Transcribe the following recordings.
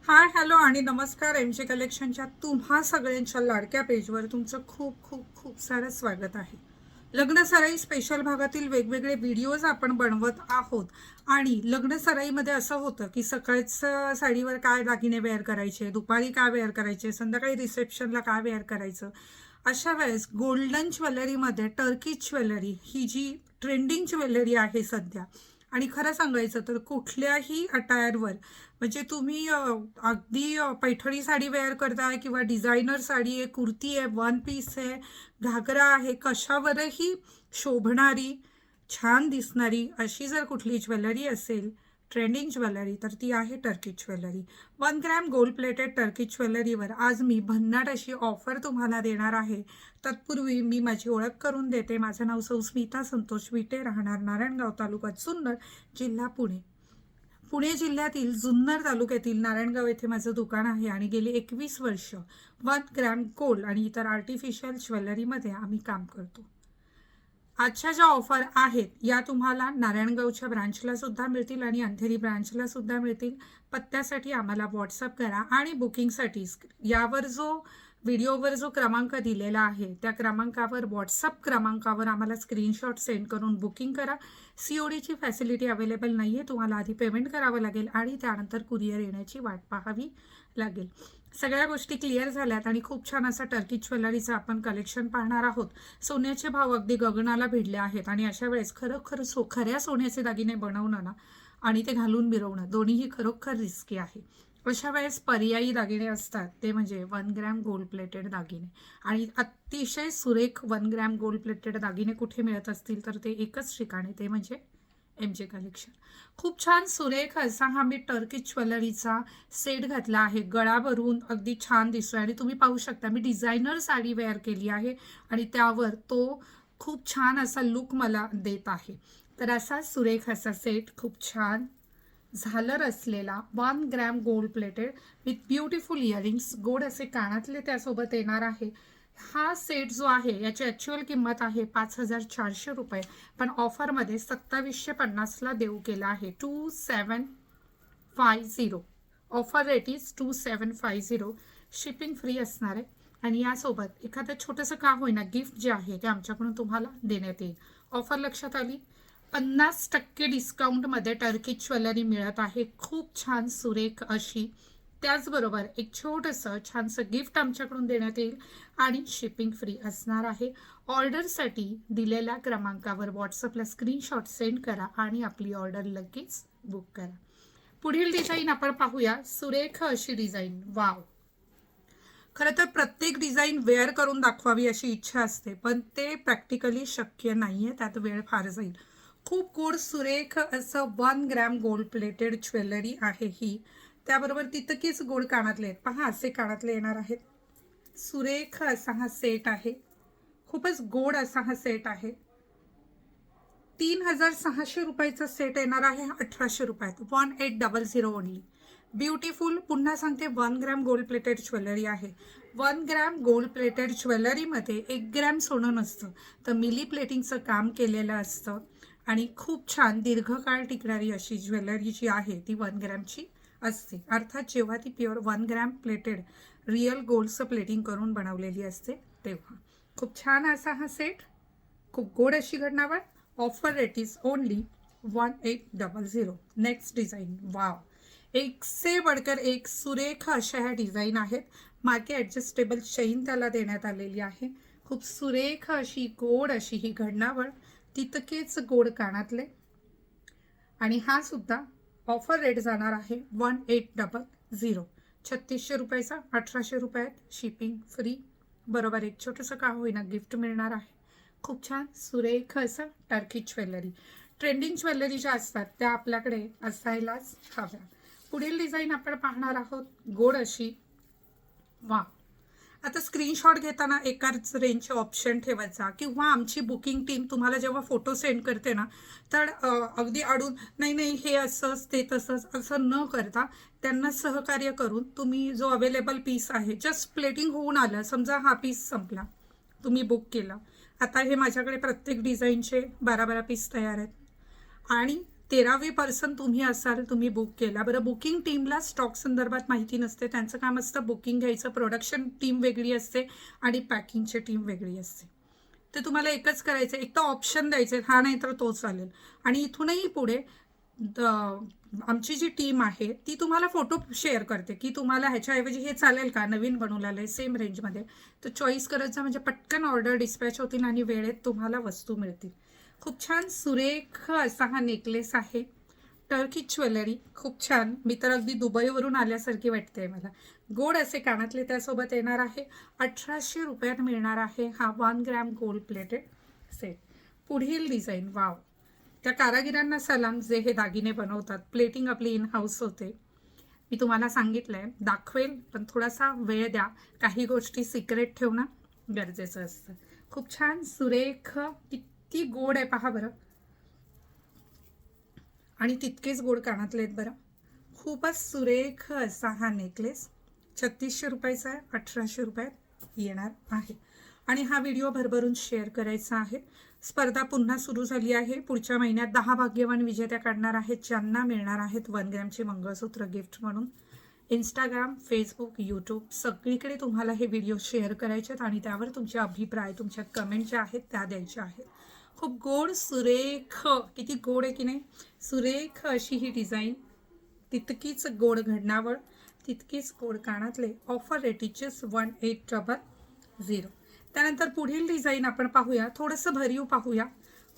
Hi hello आणि नमस्कार. MG कलेक्शनच्या तुम्हा सगळ्यांच्या लाडक्या पेजवर तुमचं खूप खूप खूप सारं स्वागत आहे. लग्न सराई स्पेशल भागातील वेगवेगळे व्हिडिओज आपण बनवत आहोत. आणि लग्न सराईमध्ये असं होतं की सकाळचं साडीवर काय दागिने वेअर करायचे, दुपारी काय वेअर करायचे, संध्याकाळी रिसेप्शनला काय वेअर करायचं. अशा वेळेस गोल्डन ज्वेलरीमध्ये टर्की ज्वेलरी ही जी ट्रेंडिंग ज्वेलरी आहे सध्या, आणि खरं सांगायचं तर कुठल्याही अटायरवर म्हणजे तुम्ही अगदी पैठणी साडी वेअर करताय किंवा डिझायनर साडी आहे, कुर्ती आहे, वन पीस आहे, घागरा आहे, कशावरही शोभणारी, छान दिसणारी अशी जर कुठली ज्वेलरी असेल, ट्रेंडिंग ज्वेलरी, तर ती आहे Turkey jewellery. 1 gram gold plated Turkey ज्वेलरीवर आज मी भन्नाट अशी ऑफर तुम्हाला देणार आहे. तत्पूर्वी मी माझी ओळख करून देते. माझं नाव सौ स्मिता संतोष विटे, राहणार नारायणगाव, तालुका जुन्नर, जिल्हा पुणे. पुणे जिल्ह्यातील जुन्नर तालुक्यातील नारायणगाव येथे माझं दुकान आहे आणि गेली 21 वर्ष 1 ग्रॅम गोल्ड आणि इतर आर्टिफिशियल ज्वेलरीमध्ये आम्ही काम करतो. आजच्या ज्या ऑफर आहेत या तुम्हाला नारायणगावच्या ब्रांचला सुद्धा मिळतील आणि अंधेरी ब्रांचला सुद्धा मिळतील. पत्त्यासाठी आम्हाला व्हॉट्सअप करा आणि बुकिंगसाठी यावर जो व्हिडिओवर जो क्रमांक दिलेला आहे त्या क्रमांकावर, व्हॉट्सअप क्रमांकावर आम्हाला स्क्रीनशॉट सेंड करून बुकिंग करा. CODची फॅसिलिटी अवेलेबल नाही आहे. तुम्हाला आधी पेमेंट करावं लागेल आणि त्यानंतर कुरिअर येण्याची वाट पाहावी लागेल. सगळ्या गोष्टी क्लिअर झाल्यात आणि खूप छान असा टर्की ज्वेलरीचं आपण कलेक्शन पाहणार आहोत. सोन्याचे भाव अगदी गगनाला भिडले आहेत आणि अशा वेळेस खरोखर खऱ्या सोन्याचे दागिने बनवणं ना आणि ते घालून मिरवणं दोन्हीही खरोखर रिस्की आहे. अशा वेळेस पर्यायी दागिने असतात ते म्हणजे 1 ग्रॅम गोल्ड प्लेटेड दागिने. आणि अतिशय सुरेख 1 ग्रॅम गोल्ड प्लेटेड दागिने कुठे मिळत असतील तर ते एकच ठिकाणी, ते म्हणजे MJ कलेक्शन. खूप छान सुरेख असा हा मी टर्की ज्वेलरीचा सेट घातला आहे. गळा भरून अगदी छान दिसतोय आणि तुम्ही पाहू शकता मी डिझायनर साडी वेअर केली आहे आणि त्यावर तो खूप छान असा लुक मला देत आहे. तर असा सुरेख असा सेट, खूप छान झालर असलेला 1 gram gold plated with beautiful earrings, गोड असे कानातले त्यासोबत येणार आहे. हा सेट जो आहे याची ॲक्च्युअल किंमत आहे 5400 रुपये, पण ऑफरमध्ये 2750ला देऊ केला आहे. 2750 offer rate is 2750. Shipping free असणार आहे आणि यासोबत एखादं छोटंसं का होईना गिफ्ट जे आहे ते आमच्याकडून तुम्हाला देण्यात येईल. ऑफर लक्षात आली. 50% डिस्काउंटमध्ये टर्की ज्वेलरी मिळत आहे, खूप छान सुरेख अशी. त्याचबरोबर एक छोटंसं छानसं गिफ्ट आमच्याकडून देण्यात येईल आणि शिपिंग फ्री असणार आहे. ऑर्डरसाठी दिलेल्या क्रमांकावर व्हॉट्सअपला स्क्रीनशॉट सेंड करा आणि आपली ऑर्डर लगेच बुक करा. पुढील डिझाईन आपण पाहूया. सुरेख अशी डिझाईन, वाव. खरं तर प्रत्येक डिझाईन वेअर करून दाखवावी अशी इच्छा असते, पण ते प्रॅक्टिकली शक्य नाहीये, त्यात वेळ फार जाईल. खूप गोड सुरेख असं 1 ग्रॅम गोल्ड प्लेटेड ज्वेलरी आहे ही. त्याबरोबर तितकेच गोड कानातले आहेत. पहा, असे कानातले येणार आहेत. सुरेख असा हा सेट आहे. खूपच गोड असा हा सेट आहे. 3600 रुपयाचा सेट येणार आहे 1800 रुपयात. 1800 ओनली. ब्युटिफुल. पुन्हा सांगते, 1 ग्रॅम गोल्ड प्लेटेड ज्वेलरी आहे. 1 ग्रॅम गोल्ड प्लेटेड ज्वेलरीमध्ये 1 ग्रॅम सोनं नसतं, तर मिली प्लेटिंगचं काम केलेलं असतं आणि खूप छान दीर्घकाळ टिकणारी अशी ज्वेलरी जी आहे ती 1 ग्रॅमची असते. अर्थात जेव्हा ती प्युअर 1 ग्रॅम प्लेटेड रिअल गोल्डचं प्लेटिंग करून बनवलेली असते तेव्हा. खूप छान असा हा सेट, खूप गोड अशी घडणावळ. Offer rate is only 1800. Next design, wow. एक से बढ़कर एक सुरेख अशा ह्या डिझाईन आहेत. मागे ॲडजस्टेबल चेन त्याला देण्यात आलेली आहे. खूप सुरेख अशी गोड अशी ही घडणावळ, तितकेच गोड कानातले. आणि हा सुद्धा ऑफर रेट जाणार आहे 1800. 3600 रुपयाचा 1800 रुपयात शिपिंग फ्री. बरोबर एक छोटंसं का होईना गिफ्ट मिळणार आहे. खूप छान सुरेख असं टर्की ज्वेलरी. ट्रेंडिंग ज्वेलरी ज्या असतात त्या आपल्याकडे असायलाच हव्या. पुढील डिझाईन आपण पाहणार आहोत. गोड अशी, वा. आता स्क्रीनशॉट घेताना एकाच रेंजचे ऑप्शन ठेवायचा किंवा आमची बुकिंग टीम तुम्हाला जेव्हा फोटो सेंड करते ना, तर अगदी अडून नाही नाही हे असंच ते तसंच असं न करता त्यांना सहकार्य करून तुम्ही जो अवेलेबल पीस आहे, जस्ट प्लेटिंग होऊन आलं, समजा हा पीस संपला, तुम्ही बुक केला. आता हे माझ्याकडे प्रत्येक डिझाईनचे 12-12 पीस तयार आहेत आणि 13वी पर्सन तुम्ही असाल, तुम्ही बुक केला. बरं, बुकिंग टीमला स्टॉक संदर्भात माहिती नसते, त्यांचं काम असतं बुकिंग घ्यायचं. प्रोडक्शन टीम वेगळी असते आणि पॅकिंगची टीम वेगळी असते. ते तुम्हाला एकच करायचं, एक तर ऑप्शन द्यायचे, हा नाही तर तो चालेल. आणि इथूनही पुढे आमची जी टीम आहे ती तुम्हाला फोटो शेअर करते की तुम्हाला ह्याच्याऐवजी हे चालेल का, नवीन बनवलेलं आहे सेम रेंजमध्ये, तर चॉईस करायचं, म्हणजे पटकन ऑर्डर डिस्पॅच होतील आणि वेळेत तुम्हाला वस्तू मिळतील. खूप छान सुरेख असा हा नेकलेस आहे. टर्की ज्वेलरी खूप छान, मी तर अगदी दुबईवरून आल्यासारखी वाटते मला. गोड असे कानातले त्यासोबत येणार आहे. 1800 रुपयात मिळणार आहे हा 1 ग्रॅम गोल्ड प्लेटेड सेट. पुढील डिझाईन, वाव, त्या कारागिरांना सलाम जे हे दागिने बनवतात. प्लेटिंग आपली इन हाऊस होते. मी तुम्हाला सांगितलंय दाखवेल, पण थोडासा वेळ द्या. काही गोष्टी सिक्रेट ठेवणं गरजेचं असतं. खूप छान सुरेख, किती गोड आहे पहा बरं. आणि तितकेच गोड कानातले आहेत बरं. खूपच सुरेख असा हा नेकलेस 3600 रुपयाचा आहे, 1800 रुपयात येणार आहे. आणि हा व्हिडिओ भरभरून शेअर करायचा आहे. स्पर्धा पुन्हा सुरू झाली आहे. पुढच्या महिन्यात 10 भाग्यवान विजेत्या काढणार आहेत, ज्यांना मिळणार आहेत 1 ग्रॅमचे मंगळसूत्र गिफ्ट म्हणून. इंस्टाग्राम, फेसबुक, यूट्यूब सगळीकडे तुम्हाला हे व्हिडिओ शेअर करायचे आहेत आणि त्यावर तुमचे अभिप्राय, तुमच्या कमेंट ज्या आहेत त्या द्यायच्या आहेत. खूप गोड सुरेख, किती गोड आहे की नाही, सुरेख अशी ही डिझाईन. तितकीच गोड घडणावळ, तितकीच गोड कानातले. ऑफर रेटीचेस 1800. त्यानंतर पुढील डिझाईन आपण पाहूया, थोडंसं भरीव पाहूया.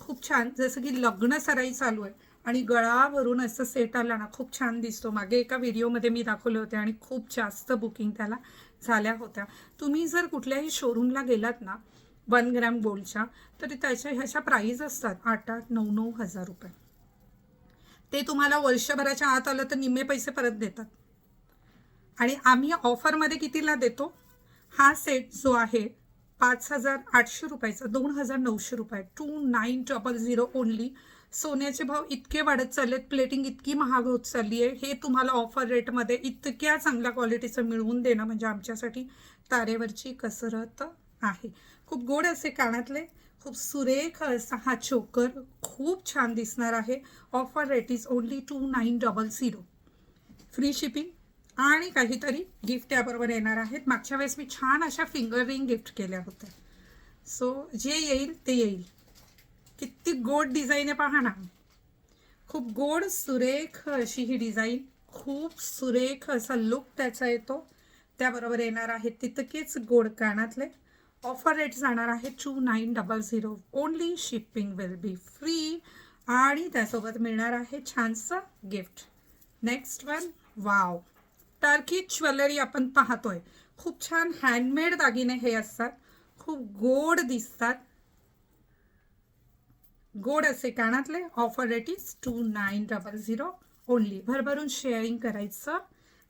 खूप छान, जसं की लग्न सराई चालू आहे आणि गळावरून असं सेट आला ना, खूप छान दिसतो. मागे एका व्हिडिओमध्ये मी दाखवले होते आणि खूप जास्त बुकिंग त्याला झाल्या होत्या. तुम्ही जर कुठल्याही शोरूमला गेलात ना 1 ग्रॅम गोल्डच्या, तर त्याच्या ह्याच्या प्राईज असतात 8-9 हजार रुपये. ते तुम्हाला वर्षभराच्या आत आलं तर निम्मे पैसे परत देतात. आणि आम्ही ऑफरमध्ये कितीला देतो, हा सेट जो आहे 5800 रुपयाचा, 2900 रुपये, 2900 ओनली. सोन्याचे भाव इतके वाढत चाललेत, प्लेटिंग इतकी महाग होत चालली आहे, हे तुम्हाला ऑफर रेटमध्ये इतक्या चांगल्या क्वालिटीचं मिळवून देणं म्हणजे आमच्यासाठी तारेवरची कसरत आहे. खूप गोड असे कानातले, खूप सुरेख असा हा चोकर, खूप छान दिसणार आहे. Offer rate is only 2900. Free shipping आणि काहीतरी गिफ्ट याबरोबर येणार आहेत. मागच्या वेळेस मी छान अशा फिंगर रिंग गिफ्ट केल्या होत्या. सो जे येईल ते येईल. किती गोड डिझाईन आहे पहा ना. खूप गोड सुरेख अशी ही डिझाईन, खूप सुरेख असा लुक त्याचा येतो. त्याबरोबर येणार आहे तितकेच गोड कानातले. ऑफर रेट जाणार आहे 2900. Only shipping will be free आणि त्यासोबत मिळणार आहे छानसं gift. Next one, wow, Turkey jewellery आपण पाहतोय. खूप छान हँडमेड दागिने हे असतात, खूप गोड दिसतात. गोड असे कानातले. Offer rate is 2900 only. भरभरून शेअरिंग करायचं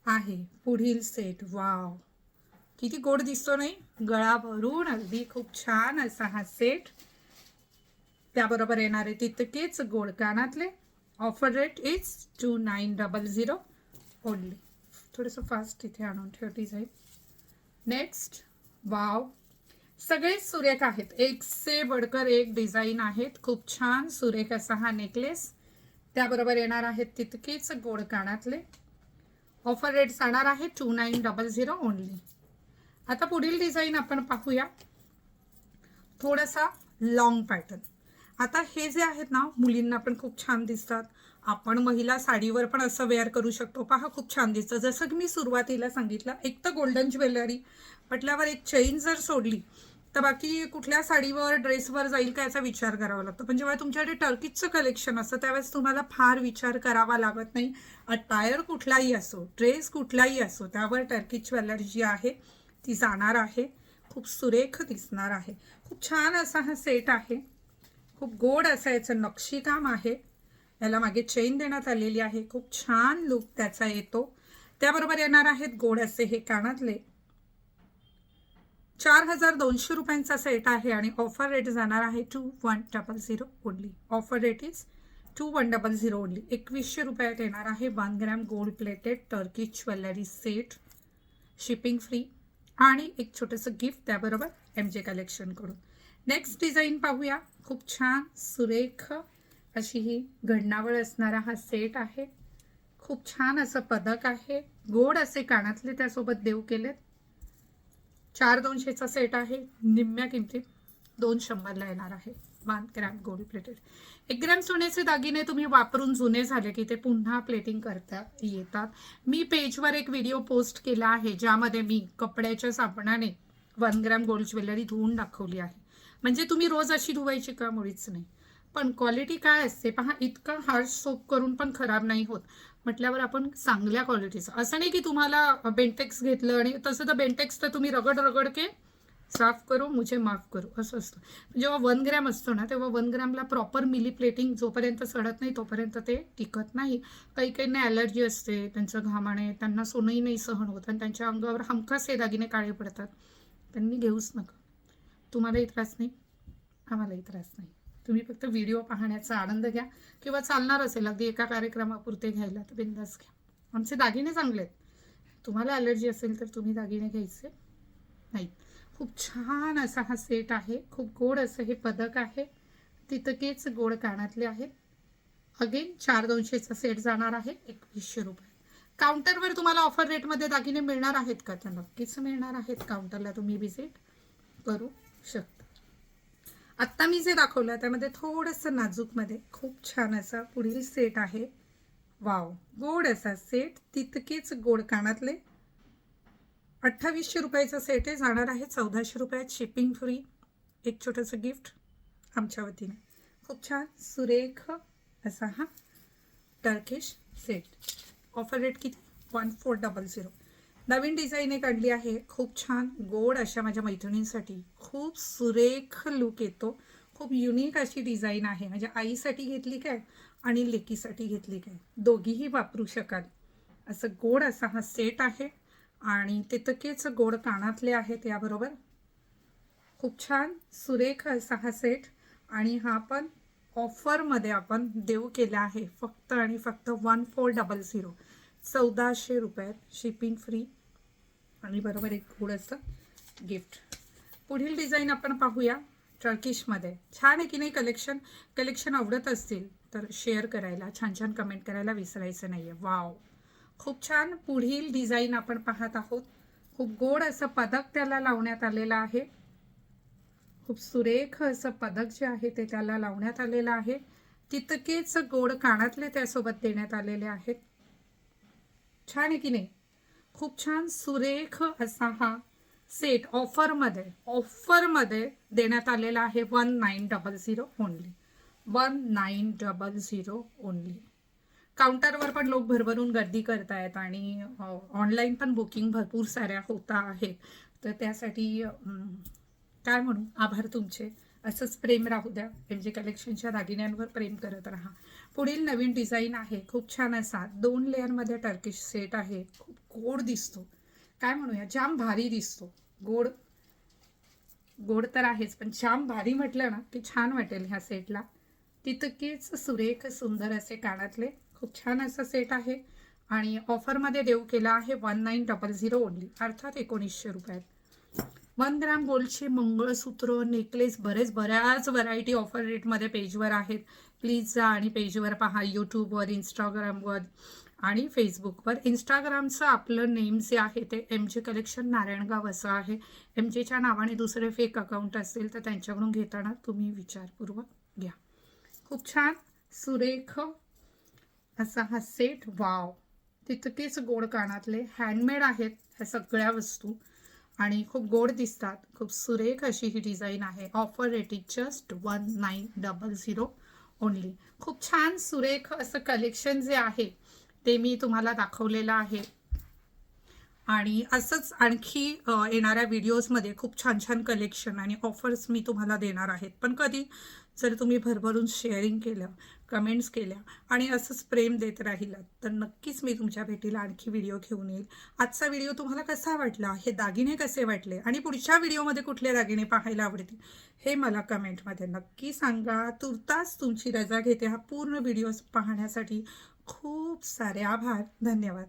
आहे. पुढील सेट, वाव, किती गोड दिसतो नाही, गळा भरून अगदी खूप छान असा हा सेट. त्याबरोबर येणारे तितकेच गोड कानातले. Offer rate is 2900 only. थोडंसं फास्ट इथे आणून ठेव डिझाईन. नेक्स्ट, वाव, सगळे सुरेख आहेत, एक से बडकर एक डिझाईन आहेत. खूप छान सुरेख असा हा नेकलेस. त्याबरोबर येणार आहेत तितकेच गोड कानातले. ऑफर रेट जाणार आहे 2900 ओनली. आता पुढील डिझाईन आपण पाहूया, थोडासा लॉंग पॅटर्न. आता हे जे आहेत ना, मुलींना पण खूप छान दिसतात. आपण महिला साडीवर पण असं वेअर करू शकतो. पहा खूप छान दिसतं. जसं की मी सुरुवातीला सांगितलं, एक तर गोल्डन ज्वेलरी म्हटल्यावर एक चेन जर सोडली तर बाकी कुठल्या साडीवर ड्रेसवर जाईल का याचा विचार करावा लागतो. पण जेव्हा तुमच्याकडे टर्कीजचं कलेक्शन असतं त्यावेळेस तुम्हाला फार विचार करावा लागत नाही. अटायर कुठलाही असो, ड्रेस कुठलाही असो, त्यावर टर्की ज्वेलरी जी आहे ती जाणार आहे. खूप सुरेख दिसणार आहे. खूप छान असा हा सेट आहे. खूप गोड असं याचं नक्षीकाम आहे. याला मागे चेन देण्यात आलेली आहे. खूप छान लुक त्याचा येतो. त्याबरोबर येणार आहेत गोड असे हे कानातले. 4200 रुपयांचा सेट आहे आणि ऑफर रेट जाणार आहे 2100 only. Offer rate is 2100 only. 2100 रुपयात येणार आहे 1 gram gold plated Turkey jewellery set. Shipping free आणि एक छोटंसं गिफ्ट त्याबरोबर MJ कलेक्शन कडून. नेक्स्ट डिझाईन पाहूया. खूप छान सुरेख अशी ही घडणावळ असणारा हा सेट आहे. खूप छान असं पदक आहे. गोड असे कानातले त्यासोबत देव केलेत. 4,200चा सेट आहे. निम्म्या किमतीत 2,100ला येणार आहे. 1 ग्रॅम गोल्ड प्लेटेड. 1 ग्रॅम सोन्याचे दागिने तुम्ही वापरून जुने झाले की ते पुन्हा प्लेटिंग करता येतात. मी पेजवर एक व्हिडिओ पोस्ट केला आहे ज्यामध्ये मी कपड्याच्या साबणाने 1 ग्रॅम गोल्ड ज्वेलरी धुवून दाखवली आहे. म्हणजे तुम्ही रोज अशी धुवायची का? मुळीच नाही. पण क्वालिटी काय असते पहा, इतका हार्ड सोप करून पण खराब नाही होत म्हटल्यावर आपण चांगल्या क्वालिटीचं. असं नाही की तुम्हाला बेंटेक्स घेतलं आणि तसं तर बेंटेक्स तर तुम्ही रगड के साफ करो मुझे माफ करो असं असतं. जेव्हा 1 ग्रॅम असतो ना तेव्हा 1 ग्रॅमला प्रॉपर मिली प्लेटिंग जोपर्यंत सडत नाही तोपर्यंत ते टिकत नाही. काही काहींना ॲलर्जी असते, त्यांचं घामाने, त्यांना सोनंही नाही सहन होत आणि त्यांच्या अंगावर हमखास हे दागिने काळे पडतात. त्यांनी घेऊच नका. तुम्हालाही त्रास नाही, आम्हालाही त्रास नाही. तुम्ही फक्त व्हिडिओ पाहण्याचा आनंद घ्या किंवा चालणार असेल अगदी एका कार्यक्रमापुरते घ्यायला तर बिंदास घ्या. आमचे दागिने चांगले आहेत. तुम्हाला ॲलर्जी असेल तर तुम्ही दागिने घ्यायचे नाही. खूप छान असा हा सेट आहे. खूप गोड असं हे पदक आहे. तितकेच गोड कानातले आहेत. अगेन 4,200चा सेट जाणार आहे 2100 रुपये. काउंटरवर तुम्हाला ऑफर रेटमध्ये दागिने मिळणार आहेत का? तर नक्कीच मिळणार आहेत. काउंटरला तुम्ही व्हिजिट करू शकता. आत्ता मी जे दाखवलं त्यामध्ये थोडंसं नाजूकमध्ये खूप छान असा पुढील सेट आहे. वाव, गोड असा सेट, तितकेच गोड कानातले. 2800 रुपयाचा सेट आहे. जाणार आहे 1400 रुपयात. Shipping free. एक छोटंसं गिफ्ट आमच्या वतीने. खूप छान सुरेख असा हा टर्किश सेट. ऑफर रेट किती? 1400. नवीन डिझाईन एक आणली आहे. खूप छान गोड अशा माझ्या मैत्रिणींसाठी खूप सुरेख लुक येतो. खूप युनिक अशी डिझाईन आहे. म्हणजे आईसाठी घेतली काय आणि लेकीसाठी घेतली काय, दोघीही वापरू शकाल असं गोड असा हा सेट आहे. आणि तितकेच गोड कानातले आहेत याबरोबर. खूप छान सुरेख असा हा सेट. आणि हा पण ऑफरमध्ये आपण देऊ केला आहे फक्त आणि फक्त 1400. 1400 रुपयात. शिपिंग फ्री आणि बरोबर एक गोड असं गिफ्ट. पुढील डिझाईन आपण पाहूया टर्किशमध्ये. छान आहे की नाही कलेक्शन? कलेक्शन आवडत असतील तर शेअर करायला, छान छान कमेंट करायला विसरायचं नाही आहे. वाव, खूप छान पुढील डिझाईन आपण पाहत आहोत. खूप गोड असं पदक त्याला लावण्यात आलेलं आहे. खूप सुरेख असं पदक जे आहे ते त्याला लावण्यात आलेलं आहे. तितकेच गोड कानातले त्यासोबत देण्यात आलेले आहेत. छान आहे की नाही? खूप छान सुरेख असा हा सेट ऑफरमध्ये देण्यात आलेला आहे. 1900 ओनली. 1900 ओनली. काउंटरवर पण लोक भरभरून गर्दी करतायत आणि ऑनलाईन पण बुकिंग भरपूर साऱ्या होता आहेत. तर त्यासाठी काय म्हणू, आभार तुमचे. असंच प्रेम राहू द्या. MJ कलेक्शनच्या दागिन्यांवर प्रेम करत राहा. पुढील नवीन डिझाईन आहे. खूप छान असा 2 लेअरमध्ये टर्किश सेट आहे. खूप गोड दिसतो. काय म्हणूया, जाम भारी दिसतो. गोड गोड तर आहेच पण जाम भारी म्हटलं ना की छान वाटेल ह्या सेटला. तितकेच सुरेख सुंदर असे कानातले. खूप छान असा सेट आहे आणि ऑफरमध्ये देऊ केला आहे 1900 ओनली, अर्थात 1900 रुपयात. 1 ग्रॅम गोल्डचे मंगळसूत्र, नेकलेस, बऱ्याच व्हरायटी ऑफर रेटमध्ये पेजवर आहेत. प्लीज जा आणि पेजवर पहा. यूट्यूबवर, इंस्टाग्रामवर आणि फेसबुकवर. इंस्टाग्रामचं आपलं नेम जे आहे ते MJ कलेक्शन नारायणगाव असं आहे. MJच्या नावाने दुसरे फेक अकाउंट असतील तर त्यांच्याकडून घेताना तुम्ही विचारपूर्वक घ्या. खूप छान सुरेख असा हा सेट. वाव, तितकेच गोड कानातले. हँडमेड आहेत ह्या सगळ्या वस्तू आणि खूप गोड दिसतात. खूप सुरेख अशी ही डिझाईन आहे. Offer rate is just 1900 only. खूप छान सुरेख असं कलेक्शन जे आहे ते मी तुम्हाला दाखवलेलं आहे. आणि असंच आणखी येणाऱ्या व्हिडिओजमध्ये खूप छान छान कलेक्शन आणि ऑफर्स मी तुम्हाला देणार आहेत. पण कधी, जर तुम्ही भरभरून शेअरिंग केलं, कमेंट्स केल्या आणि असंच प्रेम देत राहिलात तर नक्कीच मी तुमच्या भेटीला आणखी व्हिडिओ घेऊन येईल. आजचा व्हिडिओ तुम्हाला कसा वाटला, हे दागिने कसे वाटले आणि पुढच्या व्हिडिओमध्ये कुठले दागिने पाहायला आवडतील हे मला कमेंटमध्ये नक्की सांगा. तुर्तास तुमची रजा घेते. हा पूर्ण व्हिडिओ पाहण्यासाठी खूप सारे आभार. धन्यवाद.